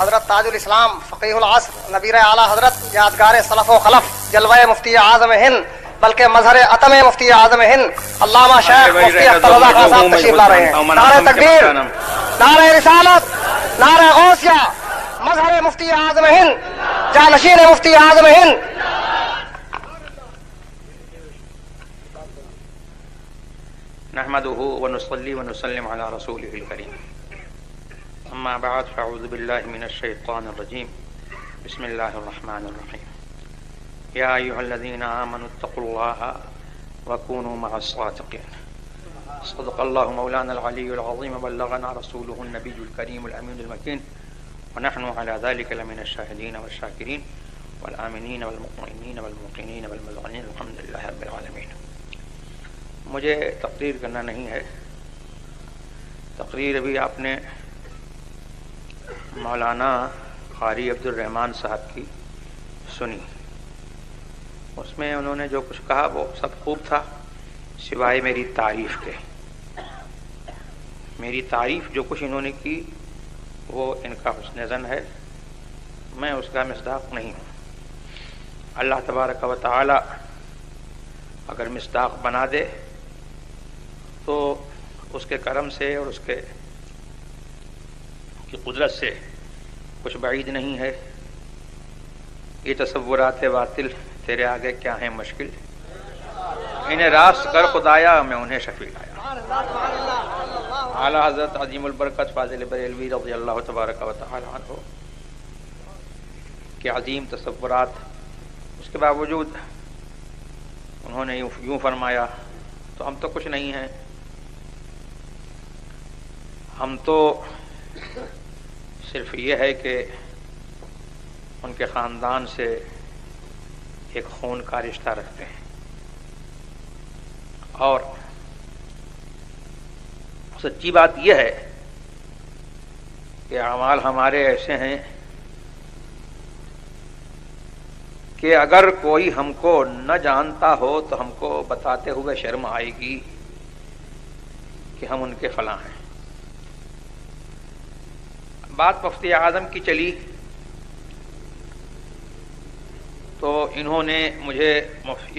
حضرت تاج الاسلام فقیہ العصر نبیر اعلیٰ حضرت یادگار سلف و خلف جلوہ مفتی اعظم ہند بلکہ مظہر عتم مفتی اعظم ہند علامہ شیخ مفتی اختر رضا خان صاحب تشریف لا رہے ہیں. نعرہ تکبیر، نعرہ رسالت، نعرہ غوثیہ، مظہر مفتی اعظم ہند، جانشین مفتی اعظم ہند. نحمده ونصلي ونسلم على رسوله الكريم. اما بعد فاعوذ بالله من الشيطان الرجيم. بسم الله الرحمن الرحيم. يا ايها الذين امنوا اتقوا الله وكونوا مع الصادقين. صدق الله مولانا العلي العظيم وبلغنا رسوله النبي الكريم الامين المكين ونحن على ذلك لمن الشاهدين والشاكرين والآمنين والمطمئنين والموقنين والمذعنين الحمد لله رب العالمين. مجھے تقریر کرنا نہیں ہے. تقریر ابھی آپ نے مولانا قاری عبد الرحمن صاحب کی سنی. اس میں انہوں نے جو کچھ کہا وہ سب خوب تھا سوائے میری تعریف کے. میری تعریف جو کچھ انہوں نے کی وہ ان کا حسن ظن ہے، میں اس کا مصداق نہیں ہوں. اللہ تبارک و تعالی اگر مصداق بنا دے تو اس کے کرم سے اور اس کے کی قدرت سے کچھ بعید نہیں ہے. یہ تصورات باطل تیرے آگے کیا ہیں مشکل، انہیں راست کر خدایا میں انہیں شفیع لایا. اعلیٰ حضرت عظیم البرکت فاضل بریلوی رضی اللہ تبارک و تعالی عنہ کے عظیم تصورات، اس کے باوجود انہوں نے یوں فرمایا تو ہم تو کچھ نہیں ہیں. ہم تو صرف یہ ہے کہ ان کے خاندان سے ایک خون کا رشتہ رکھتے ہیں اور سچی بات یہ ہے کہ اعمال ہمارے ایسے ہیں کہ اگر کوئی ہم کو نہ جانتا ہو تو ہم کو بتاتے ہوئے شرم آئے گی کہ ہم ان کے فلاں ہیں. بات مفتی اعظم کی چلی تو انہوں نے مجھے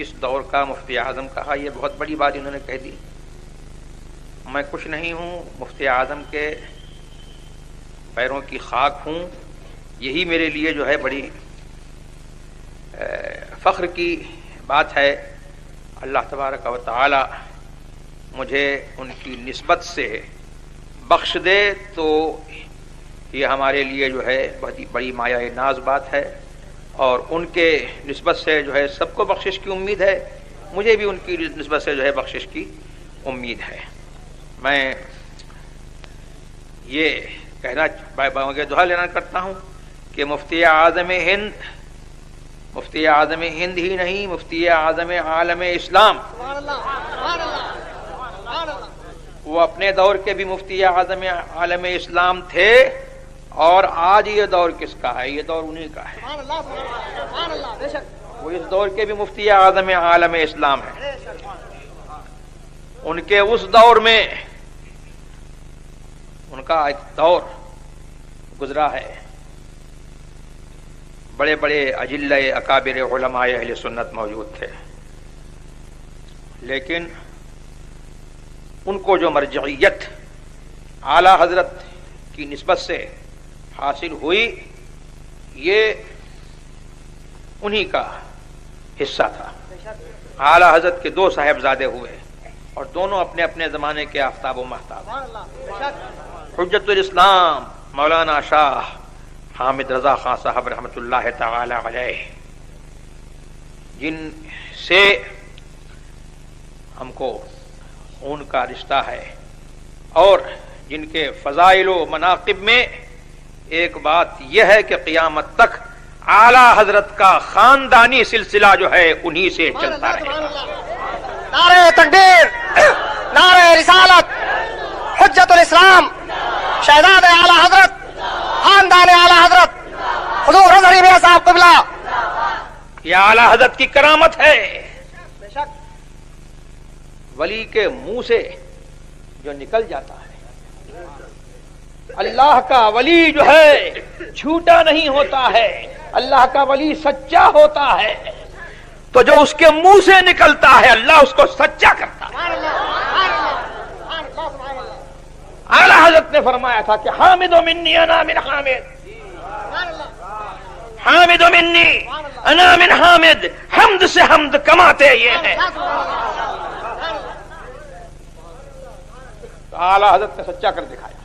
اس دور کا مفتی اعظم کہا. یہ بہت بڑی بات انہوں نے کہہ دی. میں کچھ نہیں ہوں، مفتی اعظم کے پیروں کی خاک ہوں. یہی میرے لیے جو ہے بڑی فخر کی بات ہے. اللہ تبارک و تعالی مجھے ان کی نسبت سے بخش دے تو یہ ہمارے لیے جو ہے بہت ہی بڑی مایہ ناز بات ہے، اور ان کے نسبت سے جو ہے سب کو بخشش کی امید ہے. مجھے بھی ان کی نسبت سے جو ہے بخشش کی امید ہے. میں یہ کہنا دعا لینا کرتا ہوں کہ مفتی اعظم ہند ہی نہیں، مفتی اعظم عالم اسلام، وہ اپنے دور کے بھی مفتی اعظم عالم اسلام تھے، اور آج یہ دور کس کا ہے؟ یہ دور انہی کا ہے. وہ اس دور کے بھی مفتی اعظم عالم اسلام ہیں. ان کے اس دور میں ان کا ایک دور گزرا ہے. بڑے بڑے اجلہ اکابر علماء اہل سنت موجود تھے، لیکن ان کو جو مرجعیت اعلیٰ حضرت کی نسبت سے حاصل ہوئی یہ انہی کا حصہ تھا. اعلیٰ حضرت کے دو صاحبزادے ہوئے اور دونوں اپنے اپنے زمانے کے آفتاب و مہتاب. حجت الاسلام مولانا شاہ حامد رضا خان صاحب رحمۃ اللہ تعالی علیہ، جن سے ہم کو خون کا رشتہ ہے، اور جن کے فضائل و مناقب میں ایک بات یہ ہے کہ قیامت تک اعلیٰ حضرت کا خاندانی سلسلہ جو ہے انہی سے چلتا رہے گا. نعرہ تکبیر، نعرہ رسالت، حجت الاسلام، شہزاد اعلیٰ حضرت، خاندان اعلیٰ حضرت حضور حضرت میاں صاحب قبلہ. یہ اعلیٰ حضرت کی کرامت ہے. ولی کے منہ سے جو نکل جاتا ہے اللہ کا ولی جو ہے جھوٹا نہیں ہوتا ہے، اللہ کا ولی سچا ہوتا ہے، تو جو اس کے منہ سے نکلتا ہے اللہ اس کو سچا کرتا ہے۔ اعلیٰ حضرت نے فرمایا تھا کہ حامد منی انا من حامد، حامد منی انا من حامد، حمد سے حمد کماتے یہ ہیں۔ تو اعلیٰ حضرت نے سچا کر دکھایا۔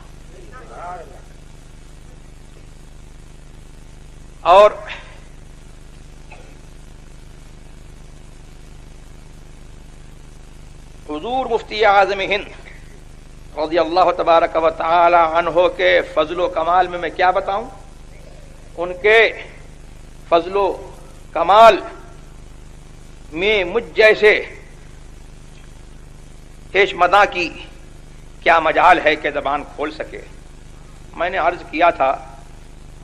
اور حضور مفتی اعظم ہند رضی اللہ تبارک و تعالی عنہ کے فضل و کمال میں کیا بتاؤں؟ ان کے فضل و کمال میں مجھ جیسے ہیش مداں کی کیا مجال ہے کہ زبان کھول سکے۔ میں نے عرض کیا تھا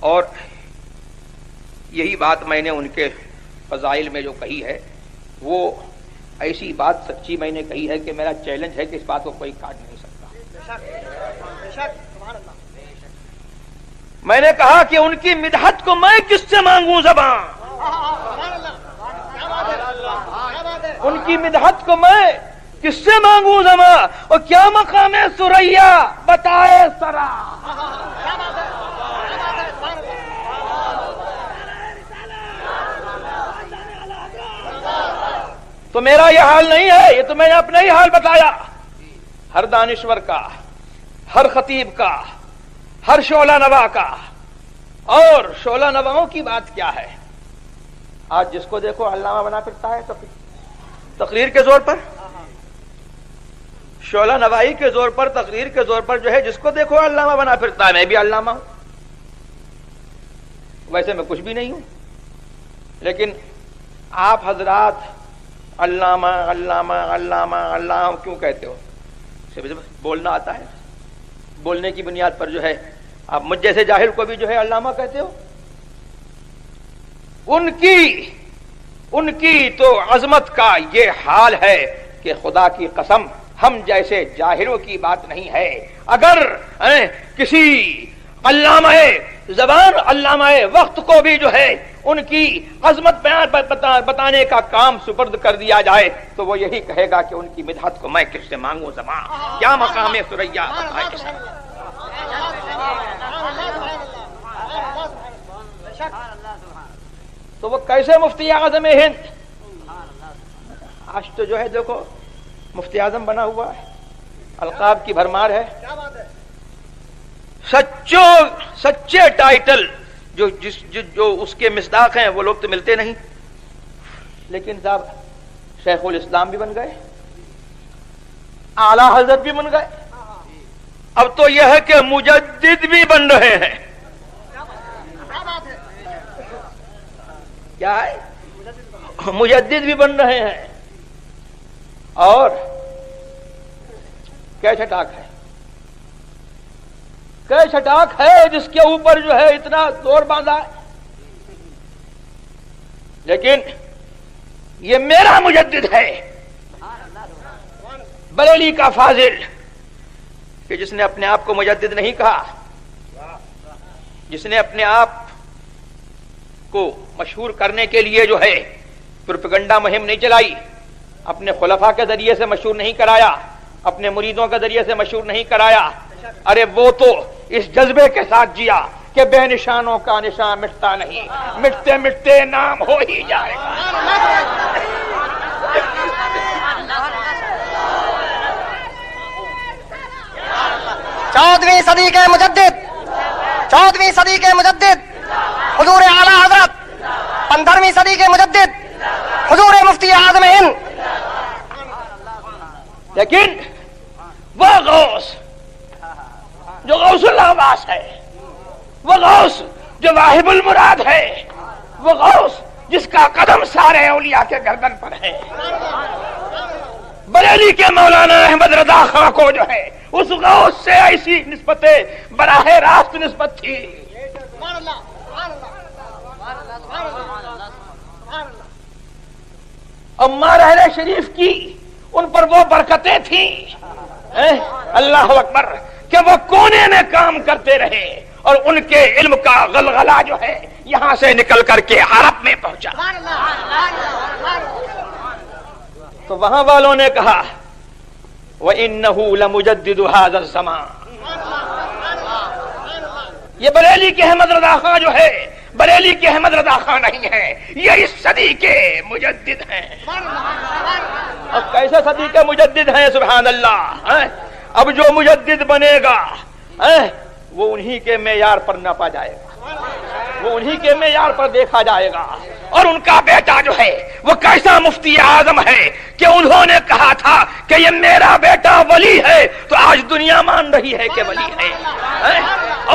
اور یہی بات میں نے ان کے فضائل میں جو کہی ہے وہ ایسی بات سچی میں نے کہی ہے کہ میرا چیلنج ہے کہ اس بات کو کوئی کاٹ نہیں سکتا۔ میں نے کہا کہ ان کی مدحت کو میں کس سے مانگوں زبان، ان کی مدحت کو میں کس سے مانگوں زبان، اور کیا مقام ہے ثریا بتائے سرا۔ تو میرا یہ حال نہیں ہے، یہ تو میں نے اپنا ہی حال بتایا۔ ہر دانشور کا، ہر خطیب کا، ہر شعلہ نوا کا، اور شعلہ نواؤں کی بات کیا ہے؟ آج جس کو دیکھو علامہ بنا پھرتا ہے تقریر کے زور پر، شعلہ نوائی کے زور پر، تقریر کے زور پر جو ہے جس کو دیکھو علامہ بنا پھرتا ہے۔ میں بھی علامہ ہوں، ویسے میں کچھ بھی نہیں ہوں، لیکن آپ حضرات علامہ علامہ علامہ علامہ کیوں کہتے ہو؟ بولنا آتا ہے، بولنے کی بنیاد پر جو ہے آپ مجھ جیسے جاہل کو بھی جو ہے علامہ کہتے ہو۔ ان کی تو عظمت کا یہ حال ہے کہ خدا کی قسم ہم جیسے جاہلوں کی بات نہیں ہے۔ اگر کسی علامہ زبان، علامہ وقت کو بھی جو ہے ان کی عظمت بیان بتانے کا کام سپرد کر دیا جائے تو وہ یہی کہے گا کہ ان کی مدحت کو میں کس سے مانگوں زبان، کیا مقام ثریا بتائے سرا۔ تو وہ کیسے مفتی اعظم ہند؟ آج تو جو ہے دیکھو مفتی اعظم بنا ہوا ہے، القاب کی بھرمار ہے، سچے ٹائٹل جو اس کے مصداق ہیں وہ لوگ تو ملتے نہیں، لیکن صاحب شیخ الاسلام بھی بن گئے، اعلیٰ حضرت بھی بن گئے، اب تو یہ ہے کہ مجدد بھی بن رہے ہیں۔ کیا ہے؟ مجدد بھی بن رہے ہیں، اور کیا چھٹاک ہے، کیا چھٹاک ہے جس کے اوپر جو ہے اتنا زور باندھا ہے۔ لیکن یہ میرا مجدد ہے، بریلی کا فاضل، کہ جس نے اپنے آپ کو مجدد نہیں کہا، جس نے اپنے آپ کو مشہور کرنے کے لیے جو ہے پروپیگنڈا مہم نہیں چلائی، اپنے خلفاء کے ذریعے سے مشہور نہیں کرایا، اپنے مریدوں کے ذریعے سے مشہور نہیں کرایا، ارے وہ تو اس جذبے کے ساتھ جیا کہ بے نشانوں کا نشان مٹتا نہیں، مٹتے مٹتے نام ہو ہی جائے گا۔ 14ویں صدی کے مجدد، 14ویں صدی کے مجدد حضور اعلیٰ حضرت، 15ویں صدی کے مجدد حضور مفتی اعظم ہند۔ لیکن وہ غوث جو غوث العباس ہے، وہ غوث جو واہب المراد ہے، وہ غوث جس کا قدم سارے اولیاء کے گردن پر ہے، بریلی کے مولانا احمد رضا خاں کو جو ہے اس غوث سے ایسی نسبت براہ راست نسبت تھی۔ اماں رحلہ شریف کی ان پر وہ برکتیں تھیں، اللہ اکبر، کہ وہ کونے میں کام کرتے رہے اور ان کے علم کا غلغلہ جو ہے یہاں سے نکل کر کے عرب میں پہنچا. تو وہاں والوں نے کہا وَإِنَّهُ لَمُجَدِّدُ هَذَا الزَّمَانِ. یہ بریلی کے احمد رضا خان جو ہے بریلی کے احمد رضا خان نہیں ہے، یہ اس صدی کے مجدد ہیں. اب کیسے صدی کے مجدد ہیں؟ سبحان اللہ. اب جو مجدد بنے گا وہ انہی کے معیار پر ناپا جائے گا، وہ انہی کے معیار پر دیکھا جائے گا. اور ان کا بیٹا جو ہے وہ کیسا مفتی اعظم ہے کہ انہوں نے کہا تھا کہ یہ میرا بیٹا ولی ہے، تو آج دنیا مان رہی ہے کہ ولی ہے.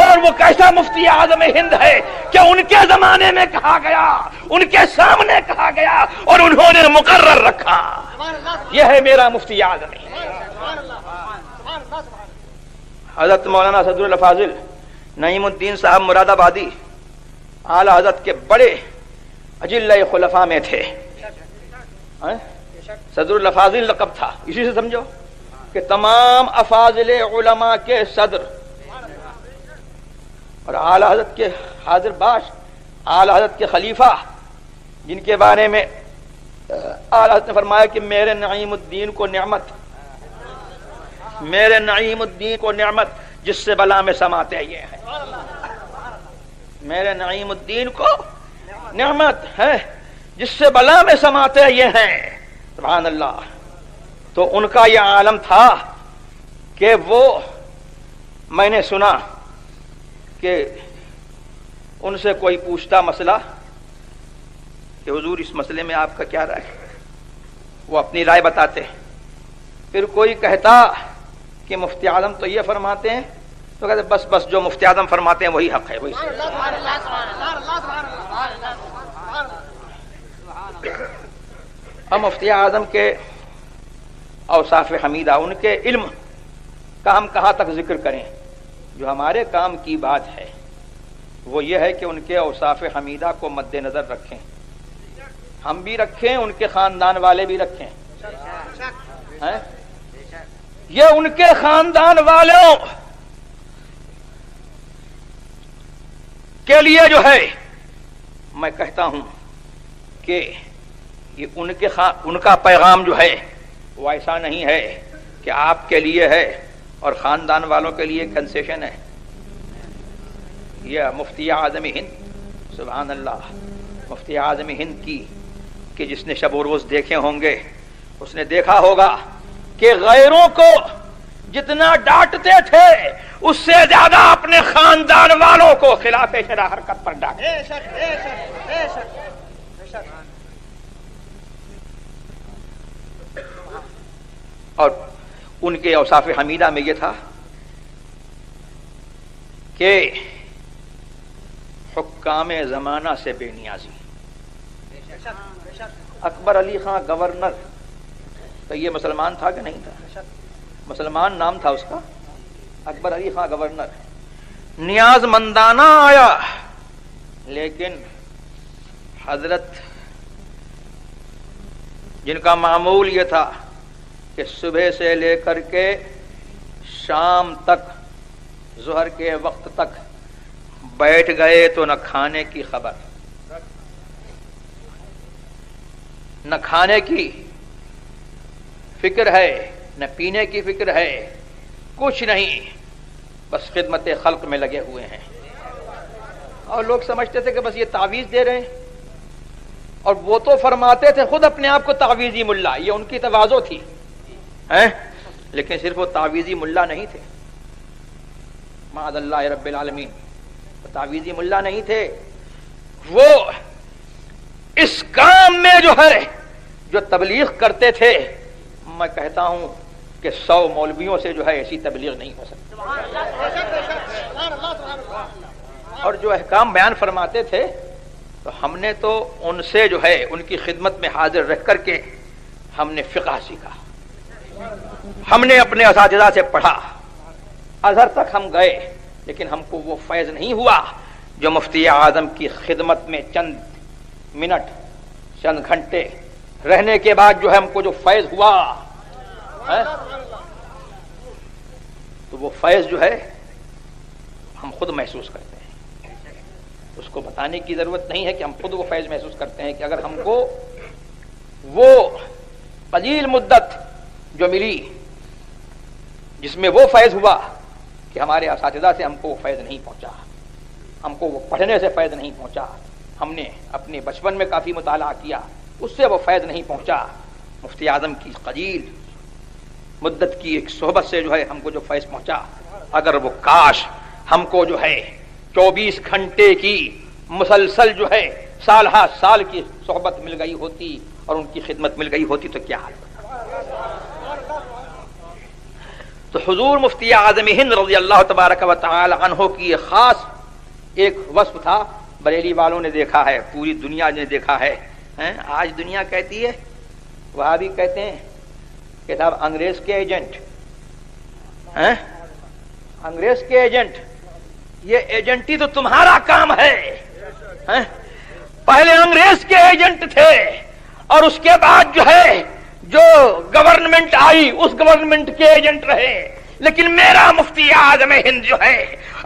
اور وہ کیسا مفتی اعظم ہند ہے کہ ان کے زمانے میں کہا گیا، ان کے سامنے کہا گیا اور انہوں نے مقرر رکھا یہ ہے میرا مفتی اعظم. حضرت مولانا صدر الفاضل نعیم الدین صاحب مراد آبادی اعلی حضرت کے بڑے اجلہ خلفاء میں تھے. صدر الفاضل لقب تھا، اسی سے سمجھو کہ تمام افاضل علماء کے صدر. اور اعلی حضرت کے حاضر باش، اعلی حضرت کے خلیفہ، جن کے بارے میں اعلی حضرت نے فرمایا کہ میرے نعیم الدین کو نعمت، میرے نعیم الدین کو نعمت جس سے بلا میں سماتے یہ ہیں. میرے نعیم الدین کو نعمت ہے جس سے بلا میں سماتے یہ ہیں. سبحان اللہ. تو ان کا یہ عالم تھا کہ وہ، میں نے سنا کہ ان سے کوئی پوچھتا مسئلہ کہ حضور اس مسئلے میں آپ کا کیا رائے ہے، وہ اپنی رائے بتاتے. پھر کوئی کہتا کہ مفتی اعظم تو یہ فرماتے ہیں، تو کہتے بس بس جو مفتی اعظم فرماتے ہیں وہی حق ہے، وہی صحیح. ہم مفتی اعظم کے اوصاف حمیدہ، ان کے علم کا ہم کہاں تک ذکر کریں؟ جو ہمارے کام کی بات ہے وہ یہ ہے کہ ان کے اوصاف حمیدہ کو مد نظر رکھیں، ہم بھی رکھیں، ان کے خاندان والے بھی رکھیں. یہ ان کے خاندان والوں کے لیے جو ہے میں کہتا ہوں کہ یہ ان کا پیغام جو ہے وہ ایسا نہیں ہے کہ آپ کے لیے ہے اور خاندان والوں کے لیے کنسیشن ہے. یہ مفتی اعظم ہند، سبحان اللہ، مفتی اعظم ہند کی کہ جس نے شب و روز دیکھے ہوں گے اس نے دیکھا ہوگا کہ غیروں کو جتنا ڈانٹتے تھے اس سے زیادہ اپنے خاندان والوں کو خلاف شرع حرکت پر ڈانٹتے. اور ان کے اوصاف حمیدہ میں یہ تھا کہ حکام زمانہ سے بے نیازی. اکبر علی خان گورنر تو یہ مسلمان تھا کہ نہیں تھا؟ مسلمان نام تھا اس کا، اکبر علی خان گورنر. نیاز مندانہ آیا، لیکن حضرت جن کا معمول یہ تھا کہ صبح سے لے کر کے شام تک، ظہر کے وقت تک بیٹھ گئے تو نہ کھانے کی خبر، نہ کھانے کی فکر ہے، نہ پینے کی فکر ہے، کچھ نہیں، بس خدمت خلق میں لگے ہوئے ہیں. اور لوگ سمجھتے تھے کہ بس یہ تعویذ دے رہے ہیں، اور وہ تو فرماتے تھے خود اپنے آپ کو تعویذی ملا، یہ ان کی تواضع تھی. لیکن صرف وہ تعویذی ملا نہیں تھے، معاذ اللہ رب العالمین، تعویذی ملا نہیں تھے. وہ اس کام میں جو ہے جو تبلیغ کرتے تھے، میں کہتا ہوں کہ 100 مولویوں سے جو ہے ایسی تبلیغ نہیں ہو سکتی. اور جو احکام بیان فرماتے تھے تو ہم نے تو ان سے جو ہے ان کی خدمت میں حاضر رہ کر کے ہم نے فقہ سیکھا، ہم نے اپنے اساتذہ سے پڑھا، ازہر تک ہم گئے، لیکن ہم کو وہ فیض نہیں ہوا جو مفتی اعظم کی خدمت میں چند منٹ، چند گھنٹے رہنے کے بعد جو ہے ہم کو جو فیض ہوا ہے. تو وہ فیض جو ہے ہم خود محسوس کرتے ہیں. اس کو بتانے کی ضرورت نہیں ہے کہ ہم خود وہ فیض محسوس کرتے ہیں کہ اگر ہم کو وہ قلیل مدت جو ملی جس میں وہ فیض ہوا کہ ہمارے اساتذہ سے ہم کو وہ فیض نہیں پہنچا، ہم کو وہ پڑھنے سے فیض نہیں پہنچا، ہم نے اپنے بچپن میں کافی مطالعہ کیا اس سے وہ فیض نہیں پہنچا، مفتی اعظم کی قلیل مدت کی ایک صحبت سے جو ہے ہم کو جو فیض پہنچا، اگر وہ کاش ہم کو جو ہے 24 گھنٹے کی مسلسل جو ہے سال ہا سال کی صحبت مل گئی ہوتی اور ان کی خدمت مل گئی ہوتی تو کیا حال ہوتا. تو حضور مفتی اعظم ہند رضی اللہ تبارک و تعالی عنہ کی خاص ایک وصف تھا. بریلی والوں نے دیکھا ہے، پوری دنیا نے دیکھا ہے. آج دنیا کہتی ہے، وہاں بھی کہتے ہیں کہ صاحب انگریز کے ایجنٹ، انگریز کے ایجنٹ. یہ ایجنٹی تو تمہارا کام ہے. پہلے انگریز کے ایجنٹ تھے اور اس کے بعد جو ہے جو گورنمنٹ آئی اس گورنمنٹ کے ایجنٹ رہے. لیکن میرا مفتی اعظم ہند جو ہے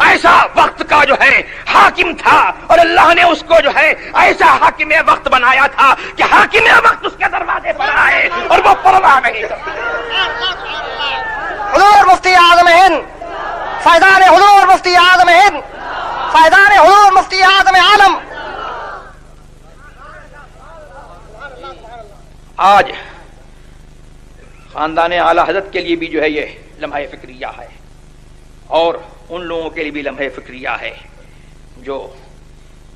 ایسا وقت کا جو ہے حاکم تھا اور اللہ نے اس کو جو ہے ایسا حاکم وقت بنایا تھا کہ حاکم وقت اس کے دروازے پر آئے اور وہ پرواہ نہیں کرتے. حضور مفتی اعظم ہند، فیضان حضور مفتی اعظم ہند، فیضان حضور مفتی اعظم عالم. آج خاندان اعلی حضرت کے لیے بھی جو ہے یہ لمحہ فکریہ ہے اور ان لوگوں کے لیے بھی لمحہ فکریہ ہے جو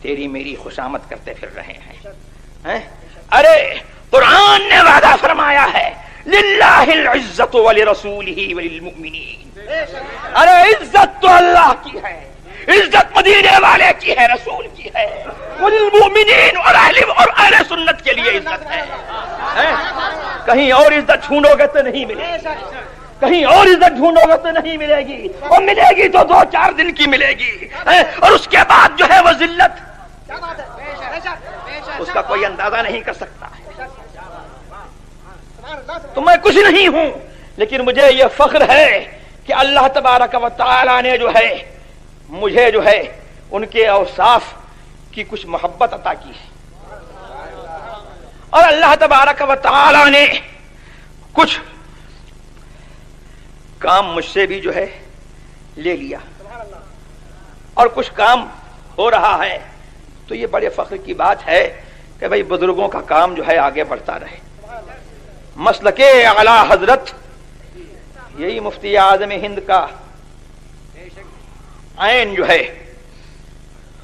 تیری میری خوشامد کرتے پھر رہے ہیں. ارے قرآن نے وعدہ فرمایا ہے للہ العزت ولرسولہ وللمؤمنین. ارے عزت تو اللہ کی ہے، عزت مدینے والے کی ہے، رسول کی ہے، وللمؤمنین اور اہل سنت کے لیے عزت ہے. کہیں اور عزت ڈھونڈو گے تو نہیں ملے گی، کہیں اور عزت ڈھونڈو گے تو نہیں ملے گی، اور ملے گی تو 2-4 دن کی ملے گی اور اس کے بعد جو ہے وہ ذلت اس کا کوئی اندازہ نہیں کر سکتا. تو میں کچھ نہیں ہوں لیکن مجھے یہ فخر ہے کہ اللہ تبارک و تعالی نے جو ہے مجھے جو ہے ان کے اوصاف کی کچھ محبت عطا کی ہے اور اللہ تبارک و تعالی نے کچھ کام مجھ سے بھی جو ہے لے لیا اور کچھ کام ہو رہا ہے. تو یہ بڑے فخر کی بات ہے کہ بھئی بزرگوں کا کام جو ہے آگے بڑھتا رہے. مسلک اعلی حضرت یہی مفتی اعظم ہند کا عین جو ہے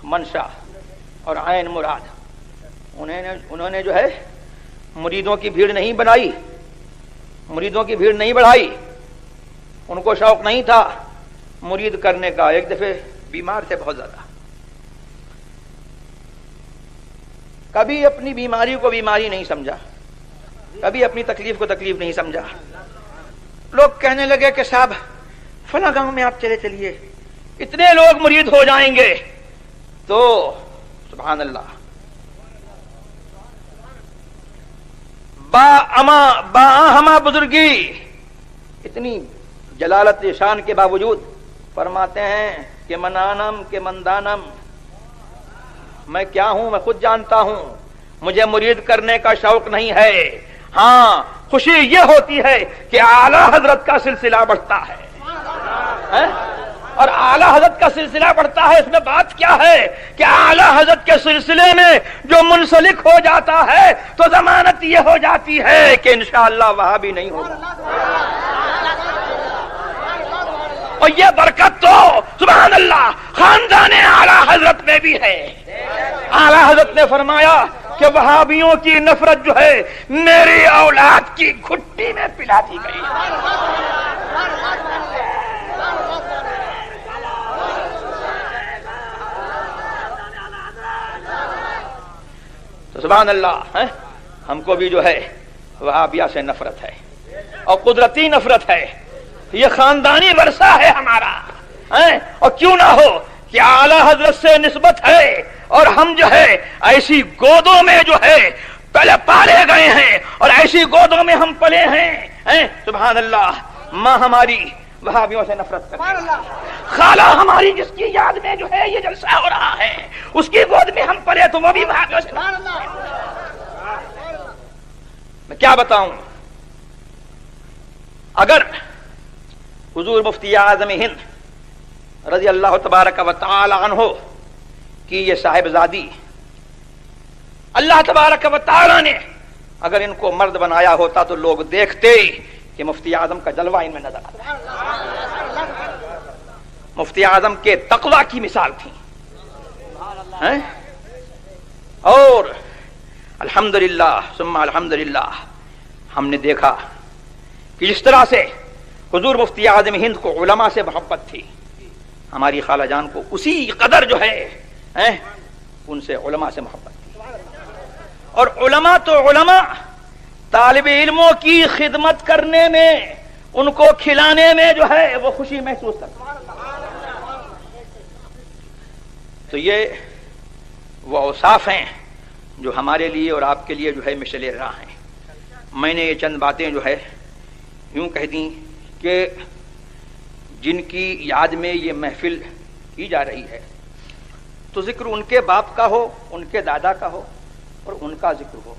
منشا اور عین مراد. انہوں نے جو ہے مریدوں کی بھیڑ نہیں بنائی، مریدوں کی بھیڑ نہیں بڑھائی. ان کو شوق نہیں تھا مرید کرنے کا. ایک دفعہ بیمار تھے بہت زیادہ، کبھی اپنی بیماری کو بیماری نہیں سمجھا، کبھی اپنی تکلیف کو تکلیف نہیں سمجھا. لوگ کہنے لگے کہ صاحب فلاں گاؤں میں آپ چلے چلیے، اتنے لوگ مرید ہو جائیں گے. تو سبحان اللہ، با بزرگی اتنی جلالت شان کے باوجود فرماتے ہیں کہ منانم کے مندانم، میں کیا ہوں میں خود جانتا ہوں، مجھے مرید کرنے کا شوق نہیں ہے. ہاں خوشی یہ ہوتی ہے کہ اعلی حضرت کا سلسلہ بڑھتا ہے اور اعلی حضرت کا سلسلہ بڑھتا ہے. اس میں بات کیا ہے کہ اعلی حضرت کے سلسلے میں جو منسلک ہو جاتا ہے تو ضمانت یہ ہو جاتی ہے کہ انشاءاللہ وہاں بھی نہیں ہوگا. اور یہ برکت تو سبحان اللہ خاندان اعلی حضرت میں بھی ہے. اعلی حضرت نے فرمایا کہ وہابیوں کی نفرت جو ہے میری اولاد کی گھٹی میں پلا دی گئی. تو سبحان اللہ ہم کو بھی جو ہے وہابیہ سے نفرت ہے اور قدرتی نفرت ہے. یہ خاندانی ورثہ ہے ہمارا. اور کیوں نہ ہو کہ اعلی حضرت سے نسبت ہے اور ہم جو ہے ایسی گودوں میں جو ہے پہلے پالے گئے ہیں اور ایسی گودوں میں ہم پلے ہیں. سبحان اللہ، ماں ہماری وہابیوں سے نفرت کرنے والا، خالہ ہماری جس کی یاد میں جو ہے یہ جلسہ ہو رہا ہے اس کی گود میں ہم پڑے تو وہ بھی وہابیوں سے نفرت کرنے والا۔ میں کیا بتاؤں، اگر حضور مفتی اعظم ہند رضی اللہ تبارک و تعالی عنہ کی یہ صاحبزادی اللہ تبارک و تعالی نے اگر ان کو مرد بنایا ہوتا تو لوگ دیکھتے کہ مفتی اعظم کا جلوہ ان میں نظر آتا، مفتی اعظم کے تقوی کی مثال تھی، اور الحمدللہ ثم الحمدللہ ہم نے دیکھا کہ جس طرح سے حضور مفتی اعظم ہند کو علماء سے محبت تھی، ہماری خالہ جان کو اسی قدر جو ہے ان سے علماء سے محبت تھی، اور علماء تو علماء طالب علموں کی خدمت کرنے میں، ان کو کھلانے میں جو ہے وہ خوشی محسوس کرتے، تو یہ وہ اوصاف ہیں جو ہمارے لیے اور آپ کے لیے جو ہے مشعل راہ ہیں۔ میں نے یہ چند باتیں جو ہے یوں کہہ دیں کہ جن کی یاد میں یہ محفل کی جا رہی ہے تو ذکر ان کے باپ کا ہو، ان کے دادا کا ہو اور ان کا ذکر ہو،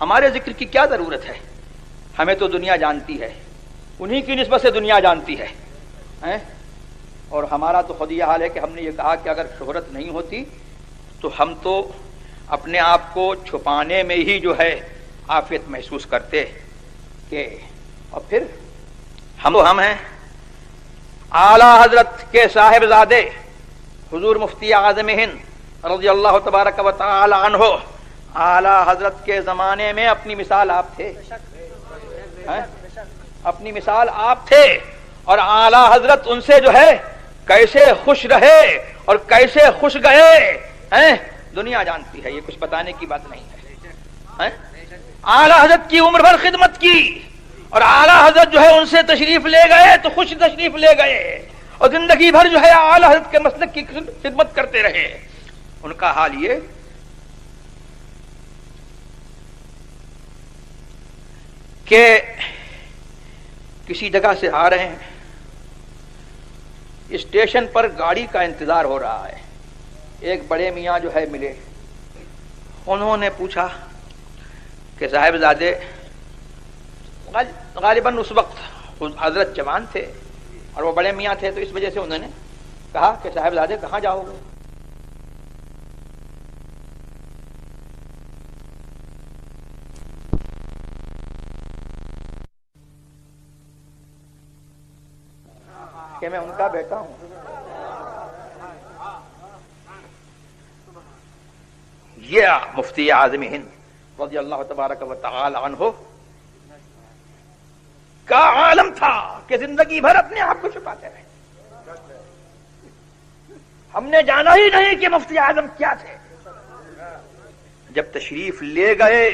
ہمارے ذکر کی کیا ضرورت ہے؟ ہمیں تو دنیا جانتی ہے، انہی کی نسبت سے دنیا جانتی ہے، اور ہمارا تو خود یہ حال ہے کہ ہم نے یہ کہا کہ اگر شہرت نہیں ہوتی تو ہم تو اپنے آپ کو چھپانے میں ہی جو ہے عافیت محسوس کرتے کہ، اور پھر ہم ہیں اعلی حضرت کے صاحبزادے حضور مفتی اعظم ہند رضی اللہ تبارک و تعالی عنہ، اعلی حضرت کے زمانے میں اپنی مثال آپ تھے، اپنی مثال آپ تھے، اور اعلی حضرت ان سے جو ہے کیسے خوش رہے اور کیسے خوش گئے دنیا جانتی ہے، یہ کچھ بتانے کی بات نہیں ہے۔ اعلی حضرت کی عمر بھر خدمت کی اور اعلی حضرت جو ہے ان سے تشریف لے گئے تو خوش تشریف لے گئے، اور زندگی بھر جو ہے اعلی حضرت کے مسلک کی خدمت کرتے رہے۔ ان کا حال یہ کہ کسی جگہ سے آ رہے ہیں، اسٹیشن پر گاڑی کا انتظار ہو رہا ہے، ایک بڑے میاں جو ہے ملے، انہوں نے پوچھا کہ صاحبزادے، غالباً اس وقت حضرت جوان تھے اور وہ بڑے میاں تھے تو اس وجہ سے انہوں نے کہا کہ صاحبزادے کہاں جاؤ گے؟ کہ میں ان کا بیٹا ہوں۔ یہ مفتی اعظم ہند رضی اللہ تبارک و تعالی عنہ کا عالم تھا کہ زندگی بھر اپنے آپ کو چھپاتے رہے، ہم نے جانا ہی نہیں کہ مفتی اعظم کیا تھے، جب تشریف لے گئے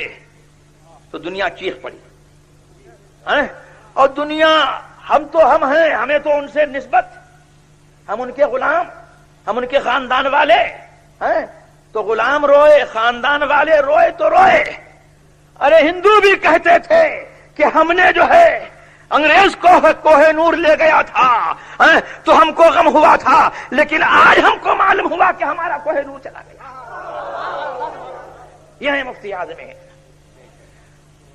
تو دنیا چیخ پڑی، اور دنیا، ہم تو ہم ہیں، ہمیں تو ان سے نسبت، ہم ان کے غلام، ہم ان کے خاندان والے ہیں، تو غلام روئے، خاندان والے روئے تو روئے۔ ارے ہندو بھی کہتے تھے کہ ہم نے جو ہے انگریز کو کوہ نور لے گیا تھا تو ہم کو غم ہوا تھا، لیکن آج ہم کو معلوم ہوا کہ ہمارا کوہ نور چلا گیا۔ یہ ہے مفتی اعظم ہند۔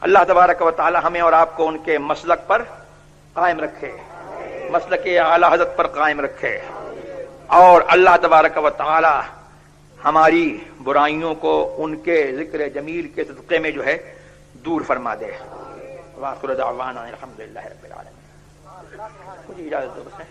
اللہ تبارک و تعالی ہمیں اور آپ کو ان کے مسلک پر قائم رکھے، مسلک اعلی حضرت پر قائم رکھے، اور اللہ تبارک و تعالی ہماری برائیوں کو ان کے ذکر جمیل کے صدقے میں جو ہے دور فرما دے۔ وآخر دعوانا الحمدللہ رب العالمین۔ مجھے اجازت دو بس۔